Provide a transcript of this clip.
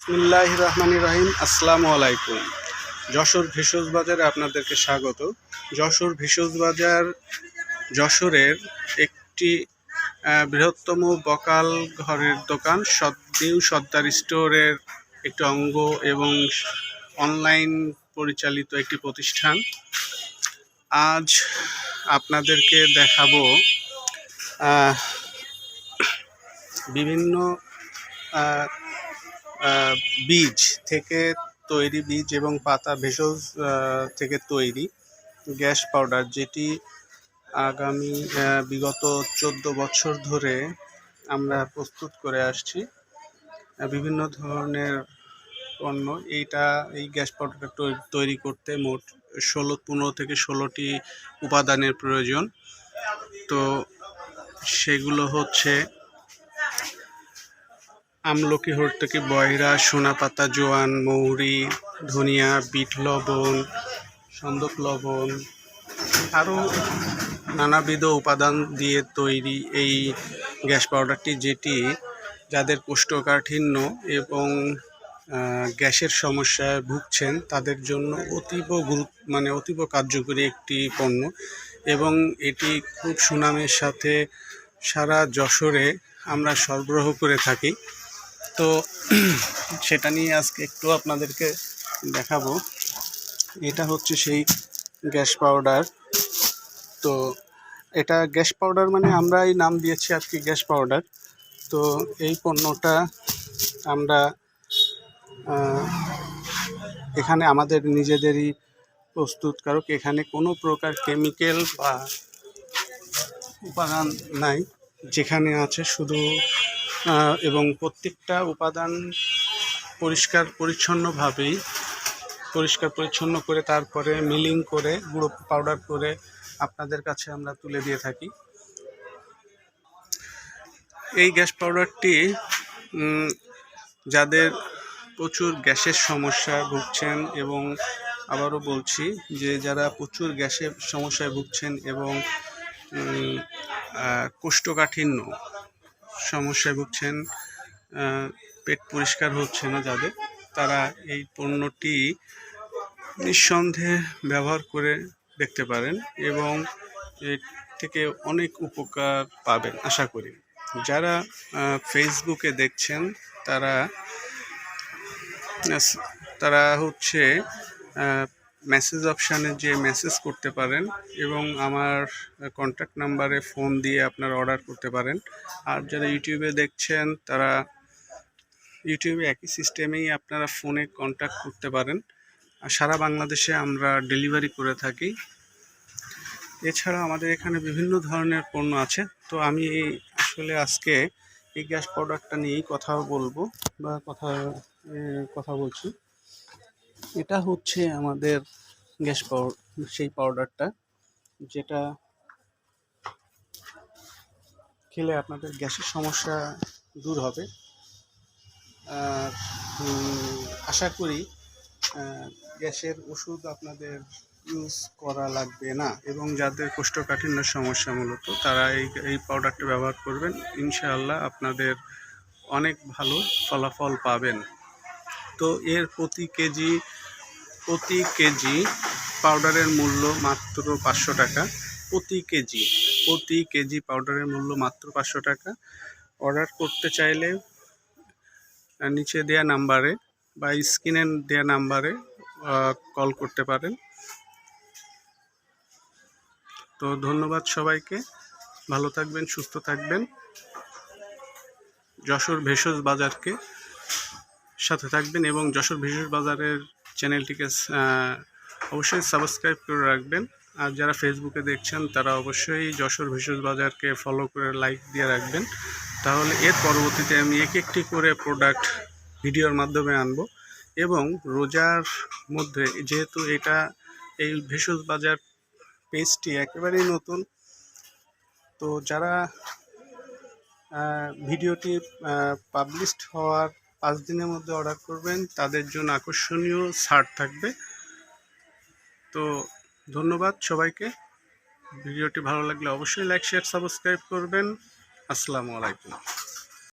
বিসমিল্লাহির রহমানির রহিম। আসসালামু আলাইকুম। যশোর ভেষজ বাজারে আপনাদেরকে স্বাগত। যশোর ভেষজ বাজার যশোরের একটি বৃহত্তম বকাল ঘরের দোকান, নিউ সর্দার স্টোরের একটি অঙ্গ এবং অনলাইন পরিচালিত একটি প্রতিষ্ঠান। আজ আপনাদেরকে দেখাবো বিভিন্ন বীজ থেকে তৈরি, বীজ এবং পাতা ভেষজ থেকে তৈরি গ্যাস পাউডার, যেটি আগামী বিগত 14 বছর ধরে আমরা প্রস্তুত করে আসছি। বিভিন্ন ধরনের পণ্য এই গ্যাস পাউডারটা তৈরি করতে মোট 15 থেকে 16টি উপাদানের প্রয়োজন। তো সেগুলো হচ্ছে আমলকি, হর্তকি, বয়রা, সোনাপাতা, জোয়ান, মৌরি, ধনিয়া, বিট লবণ, সন্দক লবণ, আরও নানাবিধ উপাদান দিয়ে তৈরি এই গ্যাস পাউডারটি, যেটি যাদের কোষ্ঠকাঠিন্য এবং গ্যাসের সমস্যায় ভুগছেন তাদের জন্য অতীব কার্যকরী একটি পণ্য, এবং এটি খুব সুনামের সাথে সারা যশোরে আমরা সরবরাহ করে থাকি। তো সেটা নিয়ে আজকে একটু আপনাদেরকে দেখাবো। এটা হচ্ছে সেই গ্যাস পাউডার। তো এটা গ্যাস পাউডার মানে আমরা এই নাম দিয়েছি আর কি, গ্যাস পাউডার। তো এই পণ্যটা আমরা এখানে আমাদের নিজেদেরই প্রস্তুতকারক, এখানে কোনো প্রকার কেমিক্যাল বা উপাদান নাই, যেখানে আছে শুধু এবং প্রত্যেকটা উপাদান পরিষ্কার পরিচ্ছন্ন করে তারপরে মিলিং করে গুঁড়ো পাউডার করে আপনাদের কাছে আমরা তুলে দিয়ে থাকি। এই গ্যাস পাউডারটি যাদের প্রচুর গ্যাসের সমস্যায় ভুগছেন, এবং আবারও বলছি যে যারা প্রচুর গ্যাসের সমস্যায় ভুগছেন এবং কোষ্ঠকাঠিন্য সমস্যায় ভুগছেন, পেট পরিষ্কার হচ্ছে না যাদের, তারা এই পণ্যটি নিঃসন্দেহে ব্যবহার করে দেখতে পারেন এবং এর থেকে অনেক উপকার পাবেন আশা করি। যারা ফেসবুকে দেখছেন তারা হচ্ছে মেসেজ অপশানে যে মেসেজ করতে পারেন এবং আমার কন্ট্যাক্ট নাম্বারে ফোন দিয়ে আপনারা অর্ডার করতে পারেন। আর যারা ইউটিউবে দেখছেন তারা ইউটিউবে একই সিস্টেমেই আপনারা ফোনে কন্ট্যাক্ট করতে পারেন। আর সারা বাংলাদেশে আমরা ডেলিভারি করে থাকি। এছাড়া আমাদের এখানে বিভিন্ন ধরনের পণ্য আছে। তো আমি আসলে আজকে এই গ্যাস পাউডারটা নিয়েই কথা বলছি। এটা হচ্ছে আমাদের গ্যাস পাউডার, সেই পাউডারটা যেটা খেলে আপনাদের গ্যাসের সমস্যা দূর হবে। আর আশা করি গ্যাসের ওষুধ আপনাদের ইউজ করা লাগবে না, এবং যাদের কোষ্ঠকাঠিন্যের সমস্যা মূলত তারা এই পাউডারটা ব্যবহার করবেন। ইনশাআল্লাহ আপনাদের অনেক ভালো ফলাফল পাবেন। তো এর প্রতি কেজি পাউডারের মূল্য মাত্র 500 টাকা। প্রতি কেজি পাউডারের মূল্য মাত্র 500 টাকা। অর্ডার করতে চাইলে নিচে দেওয়া নাম্বারে বা স্ক্রিনে দেওয়া নাম্বারে কল করতে পারেন। তো ধন্যবাদ সবাইকে, ভালো থাকবেন, সুস্থ থাকবেন। যশোর ভেষজ বাজারকে সাথে থাকবেন এবং যশোর ভেষজ বাজারের চ্যানেলটিকে অবশ্যই সাবস্ক্রাইব করে রাখবেন। আর যারা ফেসবুকে দেখছেন তারা অবশ্যই যশোর ভেষজ বাজারকে ফলো করে লাইক দিয়ে রাখবেন। তাহলে এর পরবর্তীতে আমি একটি করে প্রোডাক্ট ভিডিওর মাধ্যমে আনব। এবং রোজার মধ্যে, যেহেতু এই ভেষজ বাজার পেজটি একেবারেই নতুন, তো যারা ভিডিওটি পাবলিশড হওয়ার 5 দিনের মধ্যে অর্ডার করবেন তাদের জন্য আকর্ষণীয় ছাড় থাকবে। তো ধন্যবাদ সবাইকে। ভিডিওটি ভালো লাগলে অবশ্যই লাইক, শেয়ার, সাবস্ক্রাইব করবেন। আসসালামু আলাইকুম।